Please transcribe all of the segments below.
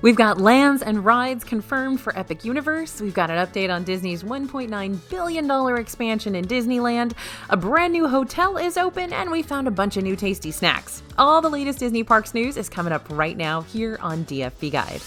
We've got lands and rides confirmed for Epic Universe. We've got an update on Disney's $1.9 billion expansion in Disneyland. A brand new hotel is open, and we found a bunch of new tasty snacks. All the latest Disney Parks news is coming up right now here on DFB Guide.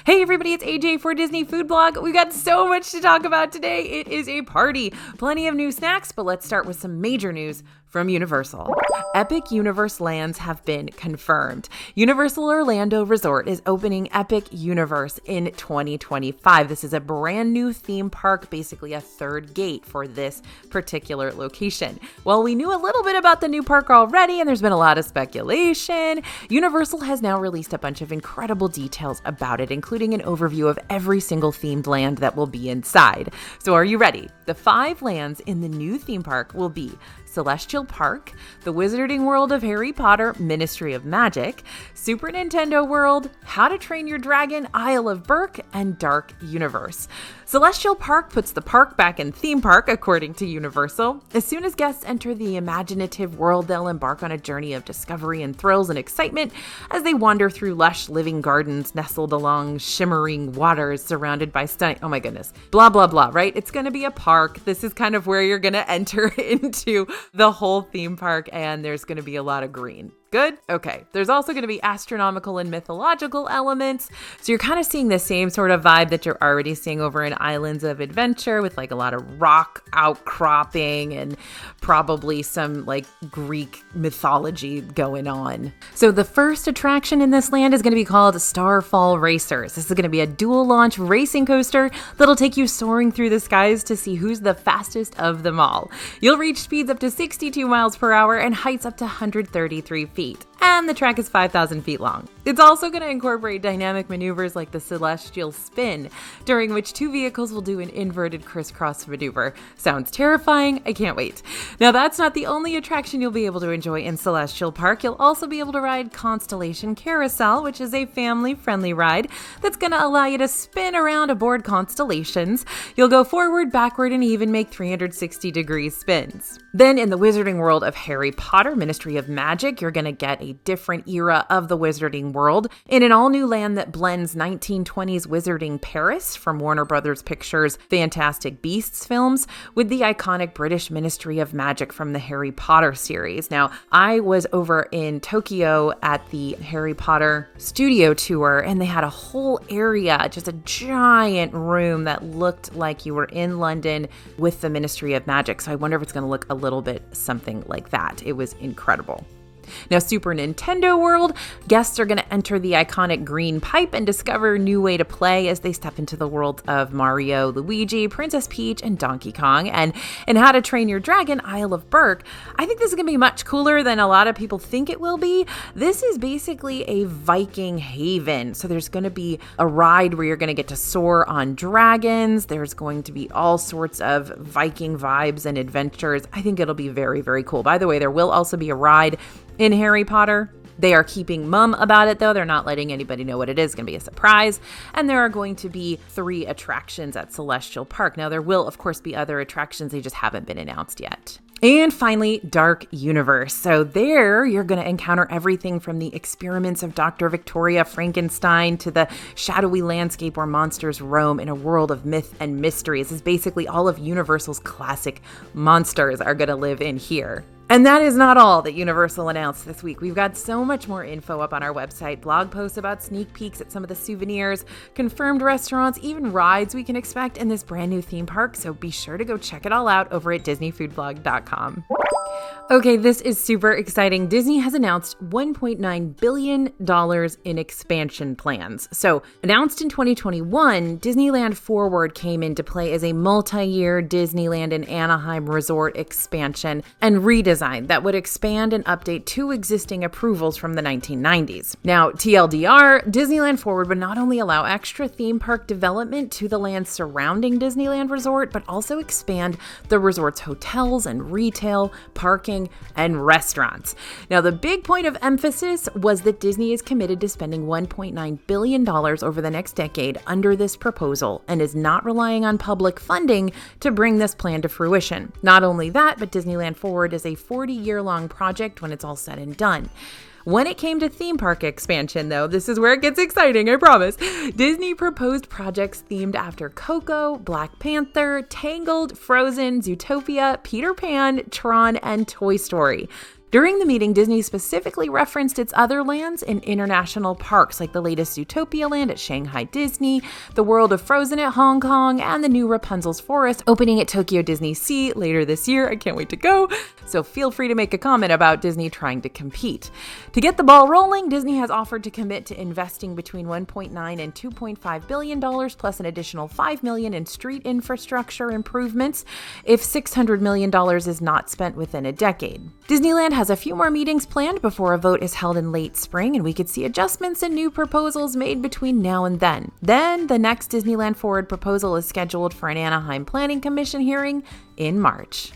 Hey everybody, it's AJ for Disney Food Blog. We've got so much to talk about today. It is a party. Plenty of new snacks, but let's start with some major news from Universal. Epic Universe lands have been confirmed. Universal Orlando Resort is opening Epic Universe in 2025. This is a brand new theme park, basically a third gate for this particular location. Well, we knew a little bit about the new park already, and there's been a lot of speculation. Universal has now released a bunch of incredible details about it, including an overview of every single themed land that will be inside. So are you ready? The 5 lands in the new theme park will be Celestial Park, the Wizarding World of Harry Potter, Ministry of Magic, Super Nintendo World, How to Train Your Dragon, Isle of Berk, and Dark Universe. Celestial Park puts the park back in theme park, according to Universal. As soon as guests enter the imaginative world, they'll embark on a journey of discovery and thrills and excitement as they wander through lush living gardens nestled along shimmering waters surrounded by stunning, oh my goodness, blah, blah, blah, right? It's going to be a park. This is kind of where you're going to enter into the whole theme park, and there's going to be a lot of green. Good? Okay. There's also going to be astronomical and mythological elements. So you're kind of seeing the same sort of vibe that you're already seeing over in Islands of Adventure, with like a lot of rock outcropping and probably some like Greek mythology going on. So the first attraction in this land is going to be called Starfall Racers. This is going to be a dual launch racing coaster that'll take you soaring through the skies to see who's the fastest of them all. You'll reach speeds up to 62 miles per hour and heights up to 133 feet. And the track is 5,000 feet long. It's also going to incorporate dynamic maneuvers like the Celestial Spin, during which 2 vehicles will do an inverted crisscross maneuver. Sounds terrifying. I can't wait. Now, that's not the only attraction you'll be able to enjoy in Celestial Park. You'll also be able to ride Constellation Carousel, which is a family-friendly ride that's going to allow you to spin around aboard constellations. You'll go forward, backward, and even make 360-degree spins. Then in the Wizarding World of Harry Potter, Ministry of Magic, you're going to get a different era of the Wizarding World in an all-new land that blends 1920s Wizarding Paris from Warner Brothers Pictures' Fantastic Beasts films with the iconic British Ministry of Magic from the Harry Potter series. Now, I was over in Tokyo at the Harry Potter studio tour, and they had a whole area, just a giant room that looked like you were in London with the Ministry of Magic. So I wonder if it's going to look a little bit something like that. It was incredible. Now, Super Nintendo World, guests are going to enter the iconic green pipe and discover a new way to play as they step into the world of Mario, Luigi, Princess Peach, and Donkey Kong. And in How to Train Your Dragon, Isle of Berk, I think this is going to be much cooler than a lot of people think it will be. This is basically a Viking haven. So there's going to be a ride where you're going to get to soar on dragons. There's going to be all sorts of Viking vibes and adventures. I think it'll be very, very cool. By the way, there will also be a ride in Harry Potter. They are keeping mum about it, though. They're not letting anybody know what it is. It's going to be a surprise. And there are going to be 3 attractions at Celestial Park. Now, there will, of course, be other attractions. They just haven't been announced yet. And finally, Dark Universe. So there, you're going to encounter everything from the experiments of Dr. Victoria Frankenstein to the shadowy landscape where monsters roam in a world of myth and mystery. This is basically all of Universal's classic monsters are going to live in here. And that is not all that Universal announced this week. We've got so much more info up on our website, blog posts about sneak peeks at some of the souvenirs, confirmed restaurants, even rides we can expect in this brand new theme park. So be sure to go check it all out over at DisneyFoodBlog.com. Okay, this is super exciting. Disney has announced $1.9 billion in expansion plans. So, announced in 2021, Disneyland Forward came into play as a multi-year Disneyland and Anaheim resort expansion and redesign that would expand and update 2 existing approvals from the 1990s. Now, TLDR, Disneyland Forward would not only allow extra theme park development to the land surrounding Disneyland Resort, but also expand the resort's hotels and retail, parking, dining, and restaurants. Now, the big point of emphasis was that Disney is committed to spending $1.9 billion over the next decade under this proposal and is not relying on public funding to bring this plan to fruition. Not only that, but Disneyland Forward is a 40-year-long project when it's all said and done. When it came to theme park expansion, though, this is where it gets exciting, I promise. Disney proposed projects themed after Coco, Black Panther, Tangled, Frozen, Zootopia, Peter Pan, Tron, and Toy Story. During the meeting, Disney specifically referenced its other lands in international parks, like the latest Zootopia land at Shanghai Disney, the World of Frozen at Hong Kong, and the new Rapunzel's Forest opening at Tokyo Disney Sea later this year. I can't wait to go. So feel free to make a comment about Disney trying to compete. To get the ball rolling, Disney has offered to commit to investing between $1.9 and $2.5 billion plus an additional $5 million in street infrastructure improvements if $600 million is not spent within a decade. Disneyland has a few more meetings planned before a vote is held in late spring, and we could see adjustments and new proposals made between now and then. Then, the next Disneyland Forward proposal is scheduled for an Anaheim Planning Commission hearing in March.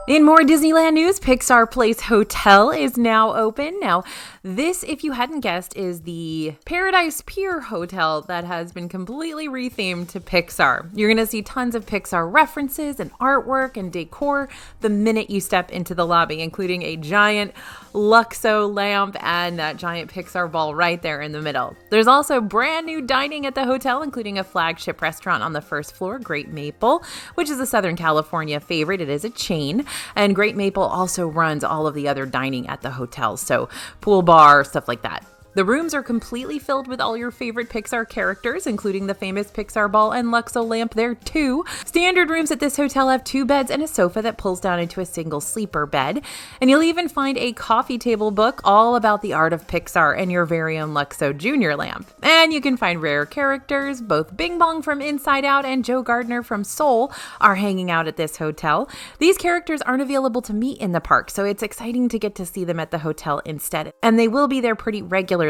In more Disneyland news, Pixar Place Hotel is now open. Now, this, if you hadn't guessed, is the Paradise Pier Hotel that has been completely rethemed to Pixar. You're going to see tons of Pixar references and artwork and decor the minute you step into the lobby, including a giant Luxo lamp and that giant Pixar ball right there in the middle. There's also brand new dining at the hotel, including a flagship restaurant on the first floor, Great Maple, which is a Southern California favorite. It is a chain. And Great Maple also runs all of the other dining at the hotel, so pool bar, stuff like that. The rooms are completely filled with all your favorite Pixar characters, including the famous Pixar ball and Luxo lamp there too. Standard rooms at this hotel have 2 beds and a sofa that pulls down into a single sleeper bed. And you'll even find a coffee table book all about the art of Pixar and your very own Luxo Junior lamp. And you can find rare characters. Both Bing Bong from Inside Out and Joe Gardner from Soul are hanging out at this hotel. These characters aren't available to meet in the park, so it's exciting to get to see them at the hotel instead. And they will be there pretty regularly.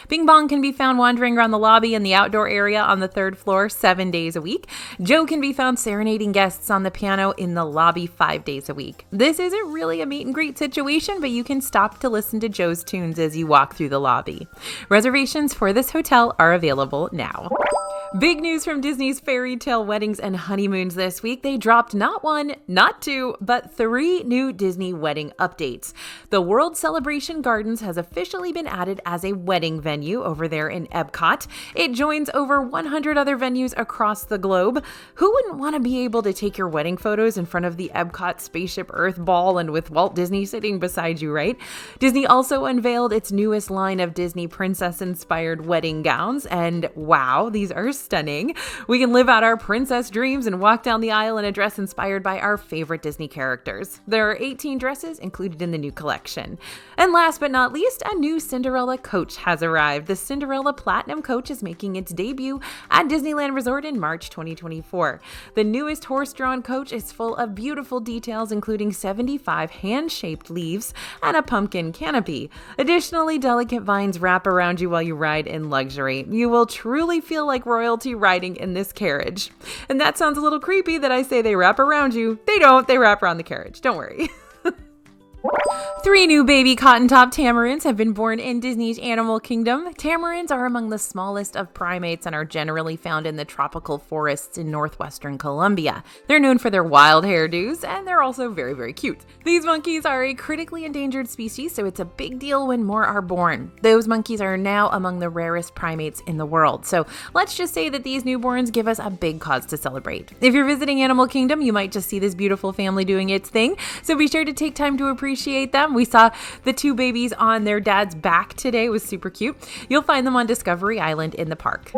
Bing Bong can be found wandering around the lobby and the outdoor area on the 3rd floor 7 days a week. Joe can be found serenading guests on the piano in the lobby 5 days a week. This isn't really a meet and greet situation, but you can stop to listen to Joe's tunes as you walk through the lobby. Reservations for this hotel are available now. Big news from Disney's fairy tale weddings and honeymoons this week. They dropped not 1, not 2, but 3 new Disney wedding updates. The World Celebration Gardens has officially been added as a wedding venue over there in Epcot. It joins over 100 other venues across the globe. Who wouldn't want to be able to take your wedding photos in front of the Epcot Spaceship Earth ball and with Walt Disney sitting beside you, right? Disney also unveiled its newest line of Disney princess-inspired wedding gowns, and wow, these are stunning. We can live out our princess dreams and walk down the aisle in a dress inspired by our favorite Disney characters. There are 18 dresses included in the new collection. And last but not least, a new Cinderella coach has arrived. The Cinderella Platinum coach is making its debut at Disneyland Resort in March 2024. The newest horse-drawn coach is full of beautiful details, including 75 hand-shaped leaves and a pumpkin canopy. Additionally, delicate vines wrap around you while you ride in luxury. You will truly feel like royalty riding in this carriage. And that sounds a little creepy that I say they wrap around you. They don't, they wrap around the carriage. Don't worry. 3 new baby cotton-top tamarins have been born in Disney's Animal Kingdom. Tamarins are among the smallest of primates and are generally found in the tropical forests in northwestern Colombia. They're known for their wild hairdos, and they're also very, very cute. These monkeys are a critically endangered species, so it's a big deal when more are born. Those monkeys are now among the rarest primates in the world, so let's just say that these newborns give us a big cause to celebrate. If you're visiting Animal Kingdom, you might just see this beautiful family doing its thing, so be sure to take time to appreciate them. We saw the 2 babies on their dad's back today. It was super cute. You'll find them on Discovery Island in the park.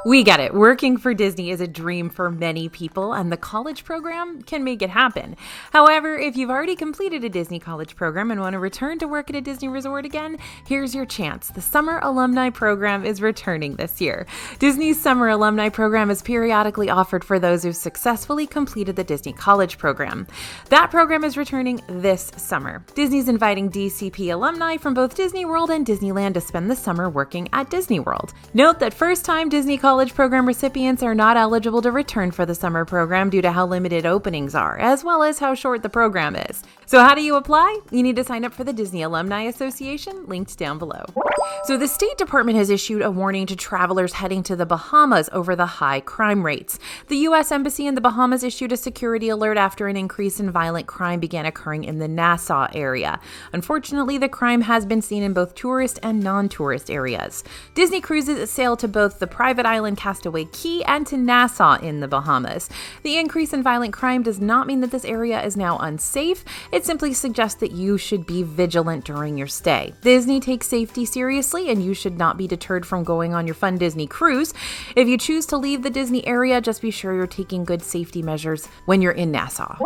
We get it. Working for Disney is a dream for many people, and the college program can make it happen. However, if you've already completed a Disney college program and want to return to work at a Disney resort again, here's your chance. The Summer Alumni Program is returning this year. Disney's Summer Alumni Program is periodically offered for those who've successfully completed the Disney College Program. That program is returning this summer. Disney's inviting DCP alumni from both Disney World and Disneyland to spend the summer working at Disney World. Note that first-time Disney College Program recipients are not eligible to return for the summer program due to how limited openings are, as well as how short the program is. So how do you apply? You need to sign up for the Disney Alumni Association, linked down below. So the State Department has issued a warning to travelers heading to the Bahamas over the high crime rates. The U.S. Embassy in the Bahamas issued a security alert after an increase in violent crime began occurring in the Nassau area. Unfortunately, the crime has been seen in both tourist and non-tourist areas. Disney cruises sail to both the private island Castaway Cay and to Nassau in the Bahamas. The increase in violent crime does not mean that this area is now unsafe. It simply suggests that you should be vigilant during your stay. Disney takes safety seriously, and you should not be deterred from going on your fun Disney cruise. If you choose to leave the Disney area, just be sure you're taking good safety measures when you're in Nassau.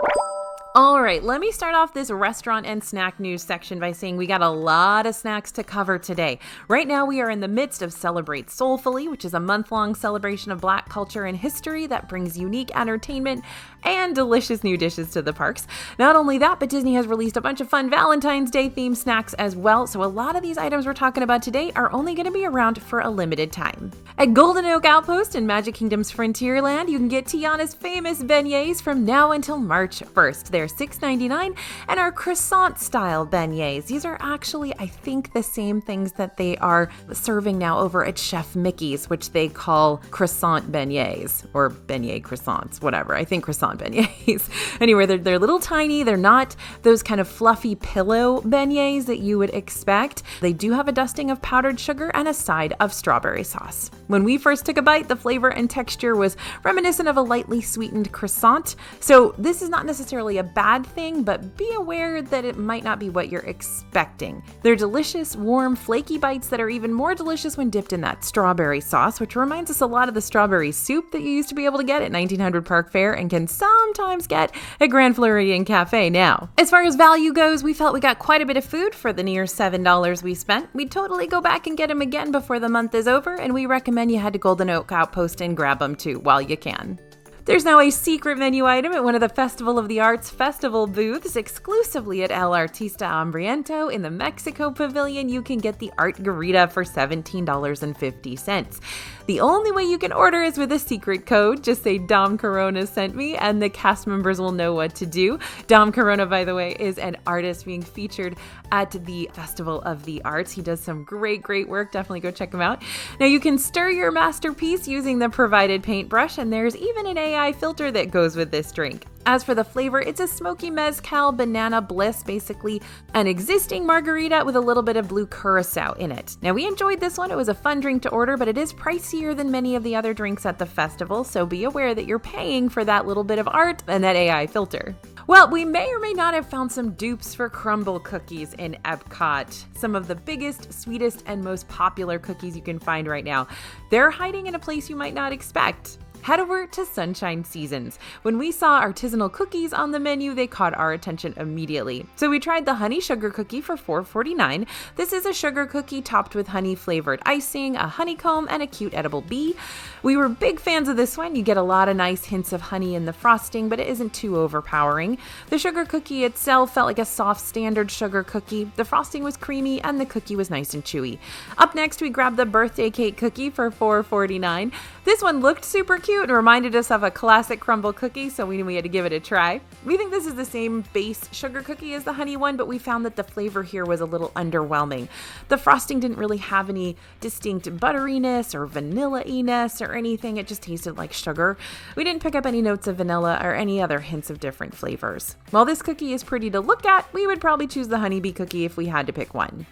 All right, let me start off this restaurant and snack news section by saying we got a lot of snacks to cover today. Right now, we are in the midst of Celebrate Soulfully, which is a month-long celebration of Black culture and history that brings unique entertainment and delicious new dishes to the parks. Not only that, but Disney has released a bunch of fun Valentine's Day themed snacks as well, so a lot of these items we're talking about today are only going to be around for a limited time. At Golden Oak Outpost in Magic Kingdom's Frontierland, you can get Tiana's famous beignets from now until March 1st. They're $6.99 and are croissant-style beignets. These are actually, I think, the same things that they are serving now over at Chef Mickey's, which they call croissant beignets, or beignet croissants, whatever. I think croissant beignets. Anyway, they're little tiny. They're not those kind of fluffy pillow beignets that you would expect. They do have a dusting of powdered sugar and a side of strawberry sauce. When we first took a bite, the flavor and texture was reminiscent of a lightly sweetened croissant. So this is not necessarily a bad thing, but be aware that it might not be what you're expecting. They're delicious, warm, flaky bites that are even more delicious when dipped in that strawberry sauce, which reminds us a lot of the strawberry soup that you used to be able to get at 1900 Park Fair and can sometimes get at Grand Floridian Cafe now. As far as value goes, we felt we got quite a bit of food for the near $7 we spent. We'd totally go back and get them again before the month is over, and we recommend you head to Golden Oak Outpost and grab them too while you can. There's now a secret menu item at one of the Festival of the Arts festival booths exclusively at El Artista Hambriento in the Mexico Pavilion. You can get the Art Gita for $17.50. The only way you can order is with a secret code. Just say Dom Corona sent me and the cast members will know what to do. Dom Corona, by the way, is an artist being featured at the Festival of the Arts. He does some great work. Definitely go check him out. Now you can stir your masterpiece using the provided paintbrush, and there's even an AI filter that goes with this drink. As for the flavor, it's a smoky mezcal banana bliss, basically an existing margarita with a little bit of blue curacao in it. Now we enjoyed this one. It was a fun drink to order, but it is pricier than many of the other drinks at the festival, so be aware that you're paying for that little bit of art and that AI filter. Well, we may or may not have found some dupes for crumble cookies in Epcot. Some of the biggest, sweetest, and most popular cookies you can find right now. They're hiding in a place you might not expect. Head over to Sunshine Seasons. When we saw artisanal cookies on the menu, they caught our attention immediately. So we tried the honey sugar cookie for $4.49. This is a sugar cookie topped with honey flavored icing, a honeycomb, and a cute edible bee. We were big fans of this one. You get a lot of nice hints of honey in the frosting, but it isn't too overpowering. The sugar cookie itself felt like a soft standard sugar cookie. The frosting was creamy and the cookie was nice and chewy. Up next, we grabbed the birthday cake cookie for $4.49. This one looked super cute and reminded us of a classic crumble cookie, so we knew we had to give it a try. We think this is the same base sugar cookie as the honey one, but we found that the flavor here was a little underwhelming. The frosting didn't really have any distinct butteriness or vanilla-iness or anything. It just tasted like sugar. We didn't pick up any notes of vanilla or any other hints of different flavors. While this cookie is pretty to look at, we would probably choose the honeybee cookie if we had to pick one.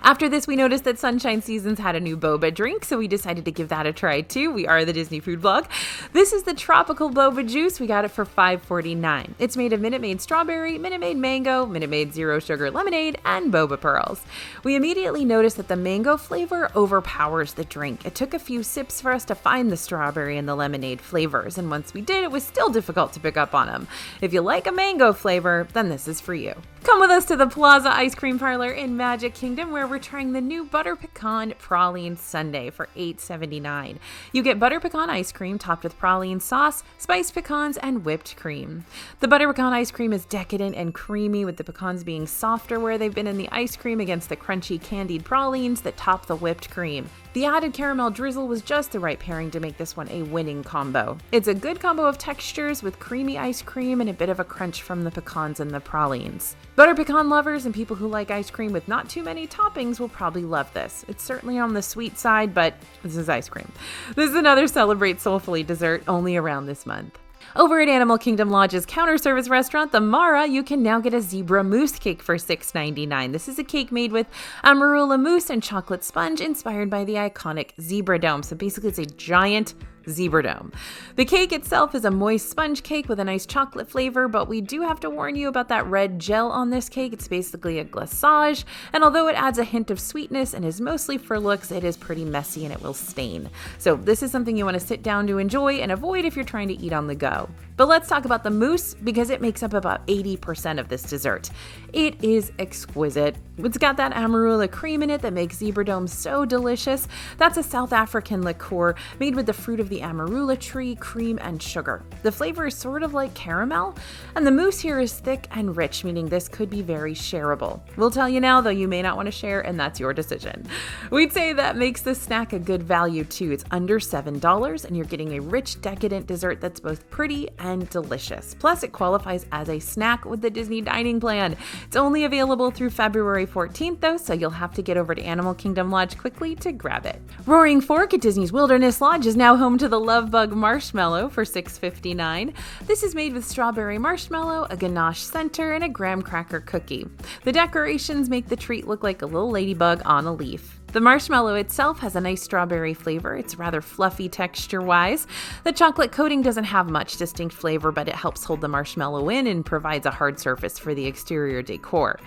After this, we noticed that Sunshine Seasons had a new boba drink, so we decided to give that a try too. We are the Disney Food Blog. This is the Tropical Boba Juice. We got it for $5.49. It's made of Minute Maid Strawberry, Minute Maid Mango, Minute Maid Zero Sugar Lemonade, and boba pearls. We immediately noticed that the mango flavor overpowers the drink. It took a few sips for us to find the strawberry and the lemonade flavors, and once we did, it was still difficult to pick up on them. If you like a mango flavor, then this is for you. Come with us to the Plaza ice cream parlor in Magic Kingdom, where we're trying the new butter pecan praline sundae for $8.79. You get butter pecan ice cream topped with praline sauce, spiced pecans, and whipped cream. The butter pecan ice cream is decadent and creamy, with the pecans being softer where they've been in the ice cream against the crunchy candied pralines that top the whipped cream. The added caramel drizzle was just the right pairing to make this one a winning combo. It's a good combo of textures with creamy ice cream and a bit of a crunch from the pecans and the pralines. Butter pecan lovers and people who like ice cream with not too many toppings will probably love this. It's certainly on the sweet side, but this is ice cream. This is another Celebrate Soulfully dessert only around this month. Over at Animal Kingdom Lodge's counter service restaurant, the Mara, you can now get a zebra mousse cake for $6.99. This is a cake made with amarula mousse and chocolate sponge inspired by the iconic zebra dome. So basically it's a giant zebra dome. The cake itself is a moist sponge cake with a nice chocolate flavor, but we do have to warn you about that red gel on this cake. It's basically a glaçage, and although it adds a hint of sweetness and is mostly for looks, it is pretty messy and it will stain. So this is something you want to sit down to enjoy and avoid if you're trying to eat on the go. But let's talk about the mousse because it makes up about 80% of this dessert. It is exquisite. It's got that amarula cream in it that makes zebra dome so delicious. That's a South African liqueur made with the fruit of the amarula tree, cream, and sugar. The flavor is sort of like caramel, and the mousse here is thick and rich, meaning this could be very shareable. We'll tell you now, though you may not want to share, and that's your decision. We'd say that makes this snack a good value too. It's under $7, and you're getting a rich, decadent dessert that's both pretty and delicious. Plus, it qualifies as a snack with the Disney dining plan. It's only available through February 14th, though, so you'll have to get over to Animal Kingdom Lodge quickly to grab it. Roaring Fork at Disney's Wilderness Lodge is now home to the Love Bug Marshmallow for $6.59. This is made with strawberry marshmallow, a ganache center, and a graham cracker cookie. The decorations make the treat look like a little ladybug on a leaf. The marshmallow itself has a nice strawberry flavor. It's rather fluffy texture-wise. The chocolate coating doesn't have much distinct flavor, but it helps hold the marshmallow in and provides a hard surface for the exterior decor.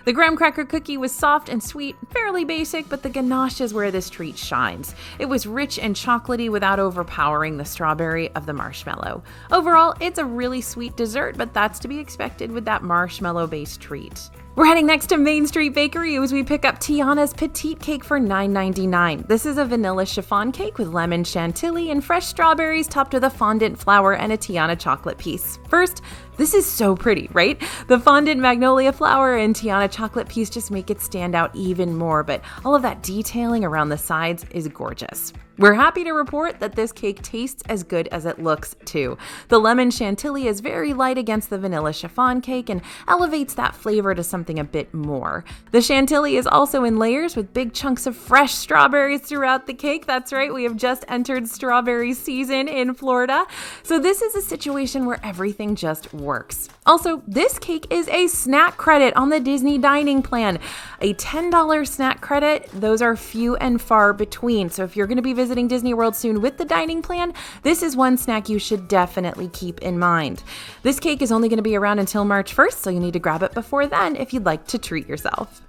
The graham cracker cookie was soft and sweet, fairly basic, but the ganache is where this treat shines. It was rich and chocolatey without overpowering the strawberry of the marshmallow. Overall, it's a really sweet dessert, but that's to be expected with that marshmallow-based treat. We're heading next to Main Street Bakery as we pick up Tianas Petite cake for $9.99. This is a vanilla chiffon cake with lemon chantilly and fresh strawberries topped with a fondant flour and a Tiana chocolate piece. First, this is so pretty, right? The fondant magnolia flower and Tiana chocolate piece just make it stand out even more, but all of that detailing around the sides is gorgeous. We're happy to report that this cake tastes as good as it looks, too. The lemon chantilly is very light against the vanilla chiffon cake and elevates that flavor to something a bit more. The chantilly is also in layers with big chunks of fresh strawberries throughout the cake. That's right, we have just entered strawberry season in Florida. So this is a situation where everything just works. Also, this cake is a snack credit on the Disney dining plan. A $10 snack credit, those are few and far between. So if you're going to be visiting Disney World soon with the dining plan, this is one snack you should definitely keep in mind. This cake is only going to be around until March 1st, so you need to grab it before then if you'd like to treat yourself.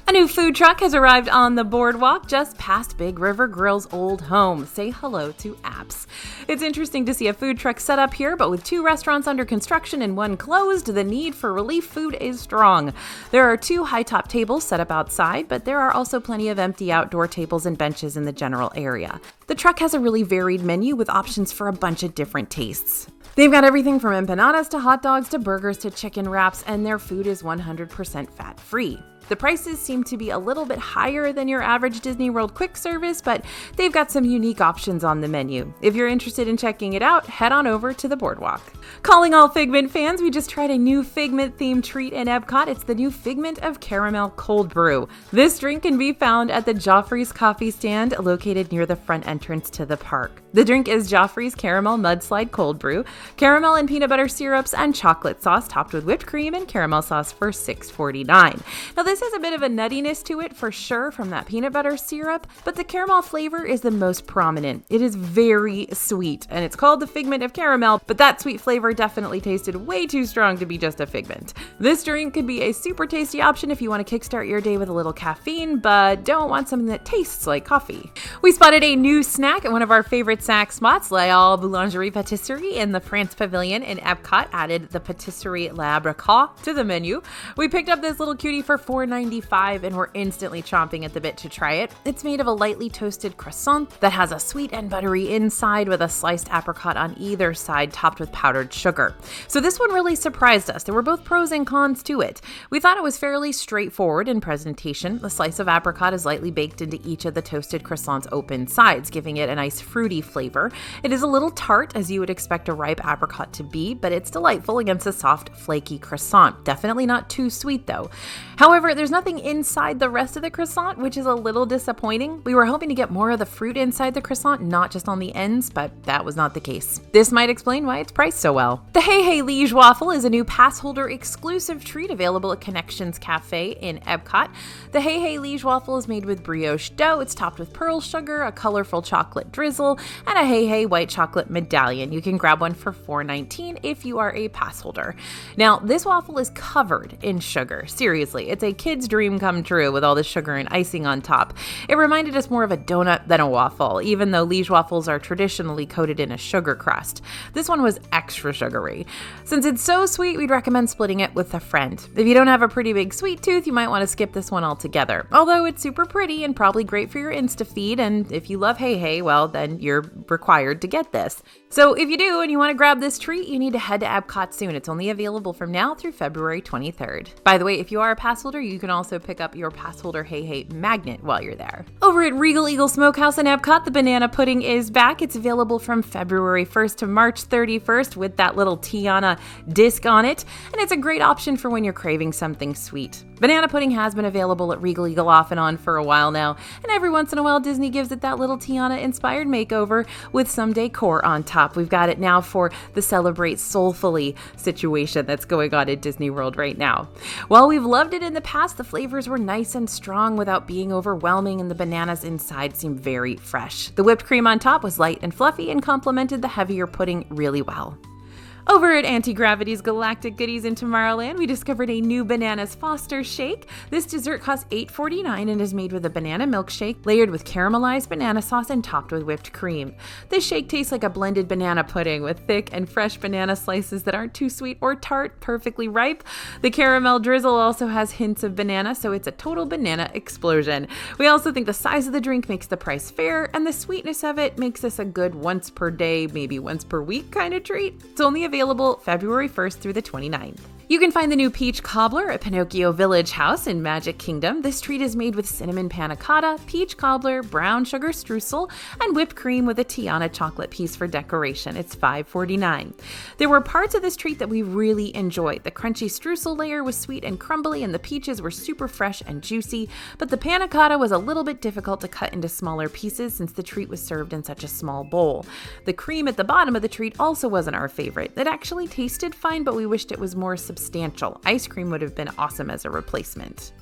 A new food truck has arrived on the boardwalk just past Big River Grill's old home. Say hello to Apps. It's interesting to see a food truck set up here, but with 2 restaurants under construction and 1 closed, the need for relief food is strong. There are 2 high-top tables set up outside, but there are also plenty of empty outdoor tables and benches in the general area. The truck has a really varied menu with options for a bunch of different tastes. They've got everything from empanadas to hot dogs to burgers to chicken wraps, and their food is 100% fat-free. The prices seem to be a little bit higher than your average Disney World quick service, but they've got some unique options on the menu. If you're interested in checking it out, head on over to the boardwalk. Calling all Figment fans, we just tried a new Figment-themed treat in Epcot. It's the new Figment of Caramel cold brew. This drink can be found at the Joffrey's Coffee stand located near the front entrance to the park. The drink is Joffrey's Caramel Mudslide Cold Brew, caramel and peanut butter syrups, and chocolate sauce topped with whipped cream and caramel sauce for $6.49. Now, this has a bit of a nuttiness to it for sure from that peanut butter syrup, but the caramel flavor is the most prominent. It is very sweet, and it's called the Figment of Caramel, but that sweet flavor definitely tasted way too strong to be just a figment. This drink could be a super tasty option if you want to kickstart your day with a little caffeine, but don't want something that tastes like coffee. We spotted a new snack at one of our favorite snack spots, La Boulangerie Patisserie in the France Pavilion in Epcot added the Patisserie L'Abricot to the menu. We picked up this little cutie for $4.95 and we're instantly chomping at the bit to try it. It's made of a lightly toasted croissant that has a sweet and buttery inside with a sliced apricot on either side topped with powdered sugar. So this one really surprised us. There were both pros and cons to it. We thought it was fairly straightforward in presentation. The slice of apricot is lightly baked into each of the toasted croissant's open sides, giving it a nice fruity flavor. It is a little tart, as you would expect a ripe apricot to be, but it's delightful against a soft, flaky croissant. Definitely not too sweet though. However, there's nothing inside the rest of the croissant, which is a little disappointing. We were hoping to get more of the fruit inside the croissant, not just on the ends, but that was not the case. This might explain why it's priced so well. The Hey Le Waffle is a new pass holder exclusive treat available at Connections Cafe in Epcot. The Hey Le Waffle is made with brioche dough. It's topped with pearl sugar, a colorful chocolate drizzle, and a Hey white chocolate medallion. You can grab one for $4.19 if you are a pass holder. Now, this waffle is covered in sugar. Seriously, it's a kid's dream come true with all the sugar and icing on top. It reminded us more of a donut than a waffle, even though Liege waffles are traditionally coated in a sugar crust. This one was extra sugary. Since it's so sweet, we'd recommend splitting it with a friend. If you don't have a pretty big sweet tooth, you might want to skip this one altogether. Although it's super pretty and probably great for your Insta feed, and if you love Hey, well, then you're required to get this. So if you do and you want to grab this treat, you need to head to Epcot soon. It's only available from now through February 23rd. By the way, if you are a pass holder, you can also pick up your pass holder Hey magnet while you're there. Over at Regal Eagle Smokehouse in Epcot, the banana pudding is back. It's available from February 1st to March 31st with that little Tiana disc on it, and it's a great option for when you're craving something sweet. Banana pudding has been available at Regal Eagle off and on for a while now, and every once in a while Disney gives it that little Tiana-inspired makeover with some decor on top. We've got it now for the Celebrate Soulfully situation that's going on at Disney World right now. While we've loved it in the past, the flavors were nice and strong without being overwhelming, and the bananas inside seemed very fresh. The whipped cream on top was light and fluffy and complemented the heavier pudding really well. Over at Anti-Gravity's Galactic Goodies in Tomorrowland, we discovered a new Bananas Foster shake. This dessert costs $8.49 and is made with a banana milkshake layered with caramelized banana sauce and topped with whipped cream. This shake tastes like a blended banana pudding with thick and fresh banana slices that aren't too sweet or tart, perfectly ripe. The caramel drizzle also has hints of banana, so it's a total banana explosion. We also think the size of the drink makes the price fair, and the sweetness of it makes this a good once per day, maybe once per week kind of treat. It's only available February 1st through the 29th. You can find the new Peach Cobbler at Pinocchio Village House in Magic Kingdom. This treat is made with cinnamon panna cotta, peach cobbler, brown sugar streusel, and whipped cream with a Tiana chocolate piece for decoration. It's $5.49. There were parts of this treat that we really enjoyed. The crunchy streusel layer was sweet and crumbly, and the peaches were super fresh and juicy, but the panna cotta was a little bit difficult to cut into smaller pieces since the treat was served in such a small bowl. The cream at the bottom of the treat also wasn't our favorite. It actually tasted fine, but we wished it was more substantial. Ice cream would have been awesome as a replacement.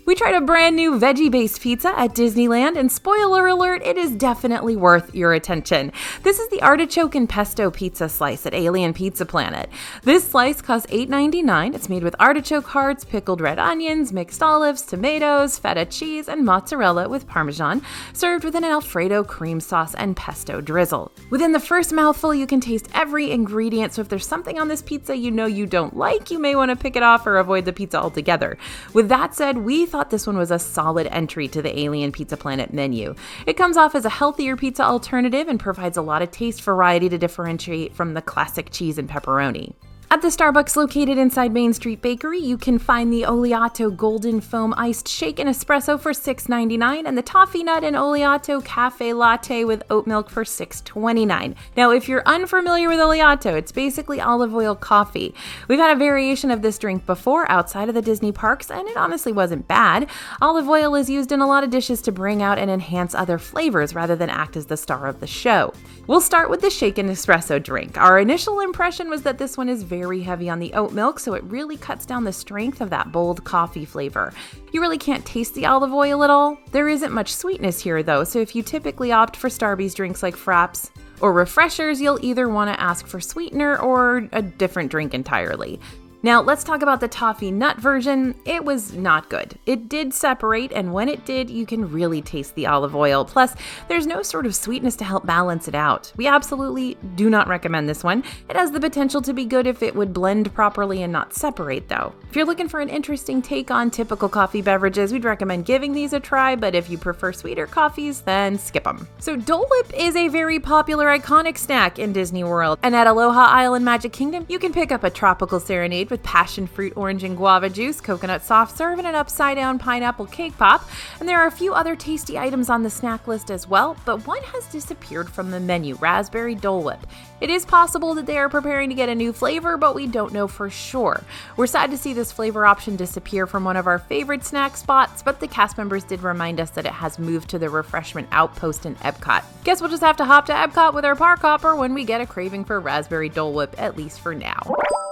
We tried a brand new veggie-based pizza at Disneyland, and spoiler alert, it is definitely worth your attention. This is the artichoke and pesto pizza slice at Alien Pizza Planet. This slice costs $8.99. It's made with artichoke hearts, pickled red onions, mixed olives, tomatoes, feta cheese, and mozzarella with parmesan, served with an Alfredo cream sauce and pesto drizzle. Within the first mouthful, you can taste every ingredient, so if there's something on this pizza you know you don't like, you may want to pick it off or avoid the pizza altogether. With that said, we thought this one was a solid entry to the Alien Pizza Planet menu. It comes off as a healthier pizza alternative and provides a lot of taste variety to differentiate from the classic cheese and pepperoni. At the Starbucks located inside Main Street Bakery, you can find the Oato Golden Foam Iced Shake and Espresso for $6.99 and the Toffee Nut and Oato Cafe Latte with oat milk for $6.29. Now, if you're unfamiliar with Oato, it's basically olive oil coffee. We've had a variation of this drink before outside of the Disney parks, and it honestly wasn't bad. Olive oil is used in a lot of dishes to bring out and enhance other flavors rather than act as the star of the show. We'll start with the Shake and Espresso drink. Our initial impression was that this one is very very heavy on the oat milk, so it really cuts down the strength of that bold coffee flavor. You really can't taste the olive oil at all. There isn't much sweetness here though, so if you typically opt for Starbucks drinks like fraps or refreshers, you'll either want to ask for sweetener or a different drink entirely. Now, let's talk about the toffee nut version. It was not good. It did separate, and when it did, you can really taste the olive oil. Plus, there's no sort of sweetness to help balance it out. We absolutely do not recommend this one. It has the potential to be good if it would blend properly and not separate, though. If you're looking for an interesting take on typical coffee beverages, we'd recommend giving these a try, but if you prefer sweeter coffees, then skip them. So Doip is a very popular, iconic snack in Disney World, and at Aloha Isle in Magic Kingdom, you can pick up a tropical serenade with passion fruit, orange, and guava juice, coconut soft serve, and an upside-down pineapple cake pop. And there are a few other tasty items on the snack list as well, but one has disappeared from the menu, raspberry Dole Whip. It is possible that they are preparing to get a new flavor, but we don't know for sure. We're sad to see this flavor option disappear from one of our favorite snack spots, but the cast members did remind us that it has moved to the refreshment outpost in Epcot. Guess we'll just have to hop to Epcot with our park hopper when we get a craving for raspberry Dole Whip, at least for now.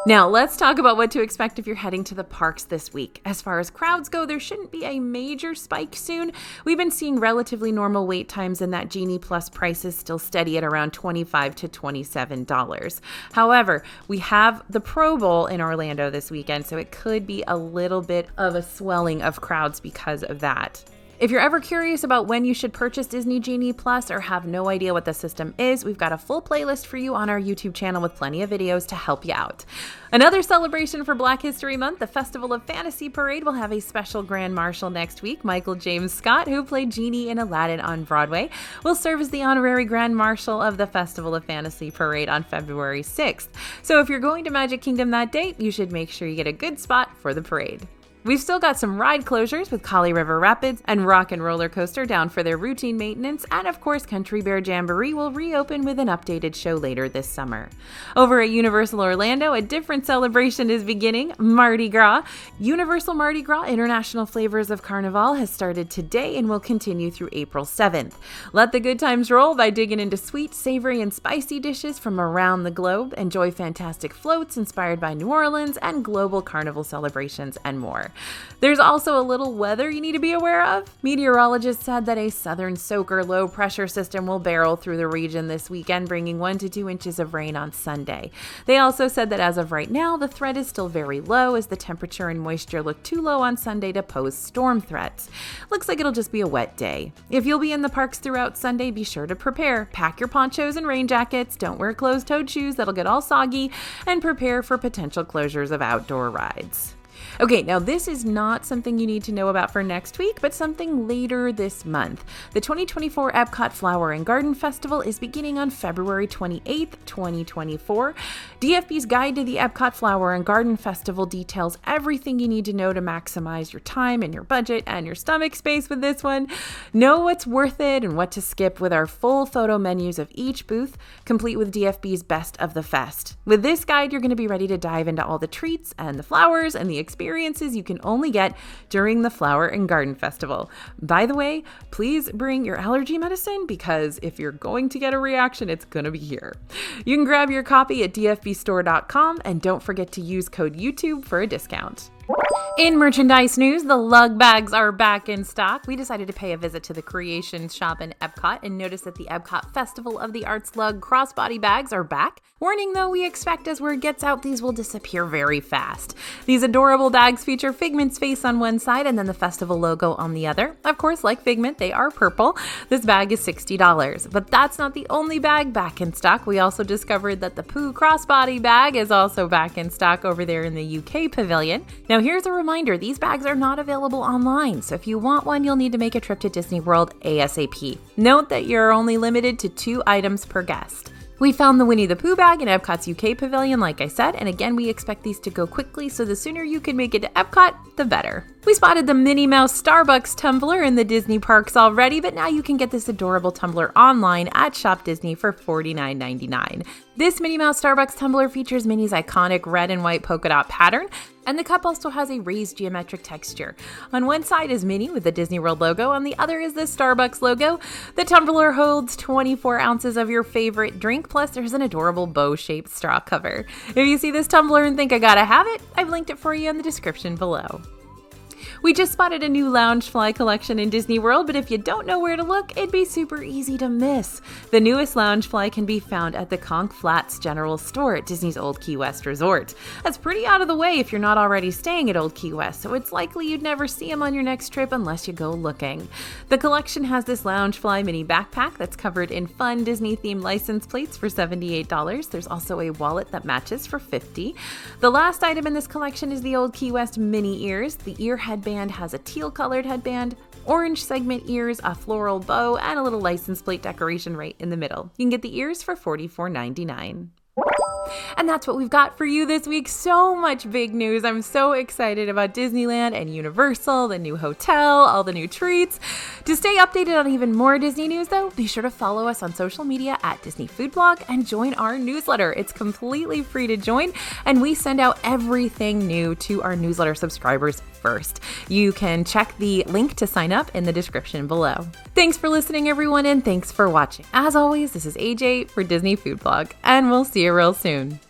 Now, let's talk about what to expect if you're heading to the parks this week. As far as crowds go, there shouldn't be a major spike soon. We've been seeing relatively normal wait times, and that Genie Plus price is still steady at around $25 to $27. However, we have the Pro Bowl in Orlando this weekend, so it could be a little bit of a swelling of crowds because of that. If you're ever curious about when you should purchase Disney Genie Plus or have no idea what the system is, we've got a full playlist for you on our YouTube channel with plenty of videos to help you out. Another celebration for Black History Month, the Festival of Fantasy Parade will have a special Grand Marshal next week. Michael James Scott, who played Genie in Aladdin on Broadway, will serve as the honorary Grand Marshal of the Festival of Fantasy Parade on February 6th. So if you're going to Magic Kingdom that day, you should make sure you get a good spot for the parade. We've still got some ride closures with Kali River Rapids and Rock and Roller Coaster down for their routine maintenance, and of course Country Bear Jamboree will reopen with an updated show later this summer. Over at Universal Orlando, a different celebration is beginning, Mardi Gras. Universal Mardi Gras International Flavors of Carnival has started today and will continue through April 7th. Let the good times roll by digging into sweet, savory, and spicy dishes from around the globe. Enjoy fantastic floats inspired by New Orleans and global carnival celebrations and more. There's also a little weather you need to be aware of. Meteorologists said that a southern soaker low pressure system will barrel through the region this weekend, bringing 1 to 2 inches of rain on Sunday. They also said that as of right now, the threat is still very low as the temperature and moisture look too low on Sunday to pose storm threats. Looks like it'll just be a wet day. If you'll be in the parks throughout Sunday, be sure to prepare. Pack your ponchos and rain jackets, don't wear closed-toed shoes that'll get all soggy, and prepare for potential closures of outdoor rides. Okay, now this is not something you need to know about for next week, but something later this month. The 2024 Epcot Flower and Garden Festival is beginning on February 28th, 2024. DFB's Guide to the Epcot Flower and Garden Festival details everything you need to know to maximize your time and your budget and your stomach space with this one. Know what's worth it and what to skip with our full photo menus of each booth, complete with DFB's Best of the Fest. With this guide, you're going to be ready to dive into all the treats and the flowers and the experiences you can only get during the Flower and Garden Festival. By the way, please bring your allergy medicine because if you're going to get a reaction, it's going to be here. You can grab your copy at dfbstore.com and don't forget to use code YouTube for a discount. In merchandise news, the lug bags are back in stock. We decided to pay a visit to the Creations shop in Epcot and noticed that the Epcot Festival of the Arts lug crossbody bags are back. Warning though, we expect as word gets out, these will disappear very fast. These adorable bags feature Figment's face on one side and then the festival logo on the other. Of course, like Figment, they are purple. This bag is $60. But that's not the only bag back in stock. We also discovered that the Pooh crossbody bag is also back in stock over there in the UK pavilion. Now here's a reminder, these bags are not available online, so if you want one, you'll need to make a trip to Disney World ASAP. Note that you're only limited to 2 items per guest. We found the Winnie the Pooh bag in Epcot's UK pavilion, like I said, and again, we expect these to go quickly, so the sooner you can make it to Epcot, the better. We spotted the Minnie Mouse Starbucks tumbler in the Disney parks already, but now you can get this adorable tumbler online at Shop Disney for $49.99. This Minnie Mouse Starbucks tumbler features Minnie's iconic red and white polka dot pattern, and the cup also has a raised geometric texture. On one side is Minnie with the Disney World logo, on the other is the Starbucks logo. The tumbler holds 24 ounces of your favorite drink, plus there's an adorable bow-shaped straw cover. If you see this tumbler and think I gotta have it, I've linked it for you in the description below. We just spotted a new Loungefly collection in Disney World, but if you don't know where to look, it'd be super easy to miss. The newest Loungefly can be found at the Conch Flats General Store at Disney's Old Key West Resort. That's pretty out of the way if you're not already staying at Old Key West, so it's likely you'd never see them on your next trip unless you go looking. The collection has this Loungefly mini backpack that's covered in fun Disney-themed license plates for $78. There's also a wallet that matches for $50. The last item in this collection is the Old Key West mini ears. The ear headband has a teal-colored headband, orange segment ears, a floral bow, and a little license plate decoration right in the middle. You can get the ears for $44.99. And that's what we've got for you this week. So much big news. I'm so excited about Disneyland and Universal, the new hotel, all the new treats. To stay updated on even more Disney news, though, be sure to follow us on social media at Disney Food Blog and join our newsletter. It's completely free to join, and we send out everything new to our newsletter subscribers first. You can check the link to sign up in the description below. Thanks for listening, everyone, and thanks for watching. As always, this is AJ for Disney Food Blog, and we'll see you real soon.